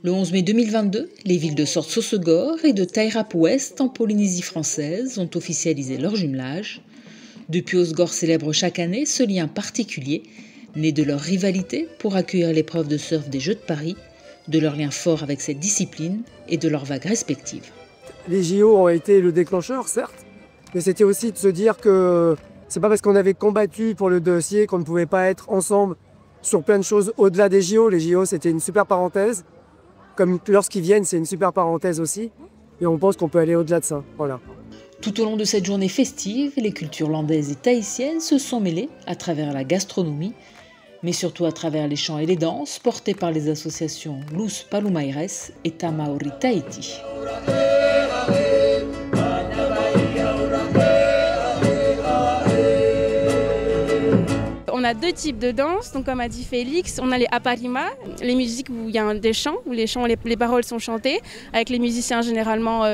Le 11 mai 2022, les villes de Sort-Sosegor et de Tairap-Ouest en Polynésie française ont officialisé leur jumelage. Depuis, Osgore célèbre chaque année ce lien particulier, né de leur rivalité pour accueillir l'épreuve de surf des Jeux de Paris, de leur lien fort avec cette discipline et de leurs vagues respectives. Les JO ont été le déclencheur, certes, mais c'était aussi de se dire que c'est pas parce qu'on avait combattu pour le dossier qu'on ne pouvait pas être ensemble sur plein de choses au-delà des JO. Les JO, c'était une super parenthèse. Comme lorsqu'ils viennent, c'est une super parenthèse aussi. Et on pense qu'on peut aller au-delà de ça. Voilà. Tout au long de cette journée festive, les cultures landaises et tahitiennes se sont mêlées à travers la gastronomie, mais surtout à travers les chants et les danses portés par les associations Luz Palumaires et Tamaori Tahiti. On a deux types de danse, donc comme a dit Félix, on a les aparima, les musiques où il y a des chants, où les paroles sont chantées, avec les musiciens généralement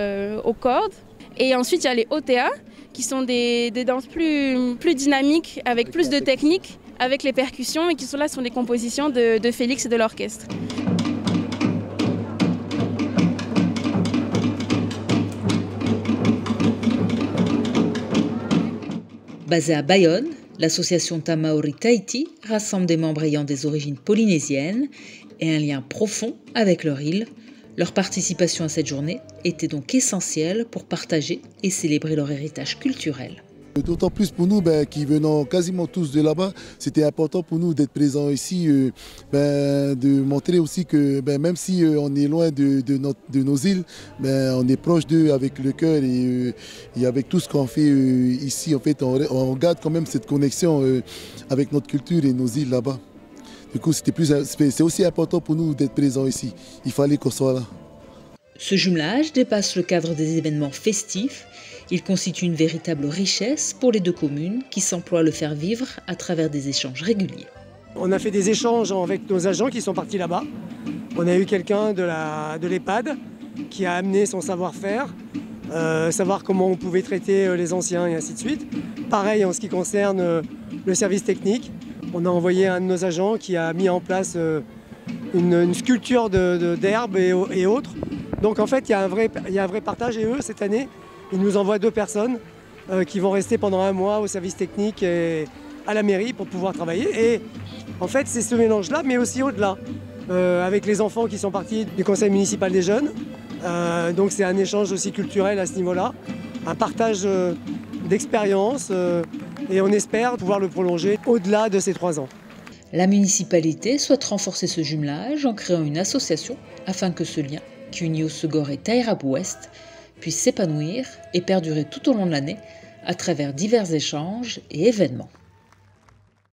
aux cordes. Et ensuite il y a les otea, qui sont des danses plus dynamiques, avec plus de technique, avec les percussions, et qui sont des compositions de Félix et de l'orchestre. Basée à Bayonne, l'association Tamaori Tahiti rassemble des membres ayant des origines polynésiennes et un lien profond avec leur île. Leur participation à cette journée était donc essentielle pour partager et célébrer leur héritage culturel. D'autant plus pour nous qui venons quasiment tous de là-bas, c'était important pour nous d'être présents ici, de montrer aussi que même si on est loin de nos îles, on est proche d'eux avec le cœur et avec tout ce qu'on fait ici. En fait, on garde quand même cette connexion avec notre culture et nos îles là-bas. Du coup, c'est aussi important pour nous d'être présents ici. Il fallait qu'on soit là. Ce jumelage dépasse le cadre des événements festifs. Il constitue une véritable richesse pour les deux communes qui s'emploient à le faire vivre à travers des échanges réguliers. On a fait des échanges avec nos agents qui sont partis là-bas. On a eu quelqu'un de l'EHPAD qui a amené son savoir-faire, savoir comment on pouvait traiter les anciens et ainsi de suite. Pareil en ce qui concerne le service technique. On a envoyé un de nos agents qui a mis en place une sculpture d'herbes et autres. Donc en fait, il y a un vrai partage et eux, cette année, ils nous envoient 2 personnes qui vont rester pendant 1 mois au service technique et à la mairie pour pouvoir travailler. Et en fait, c'est ce mélange-là, mais aussi au-delà, avec les enfants qui sont partis du conseil municipal des jeunes. Donc c'est un échange aussi culturel à ce niveau-là, un partage d'expérience et on espère pouvoir le prolonger au-delà de ces 3 ans. La municipalité souhaite renforcer ce jumelage en créant une association afin que ce lien qui unit Osgore et Tairap-Ouest puisse s'épanouir et perdurer tout au long de l'année à travers divers échanges et événements.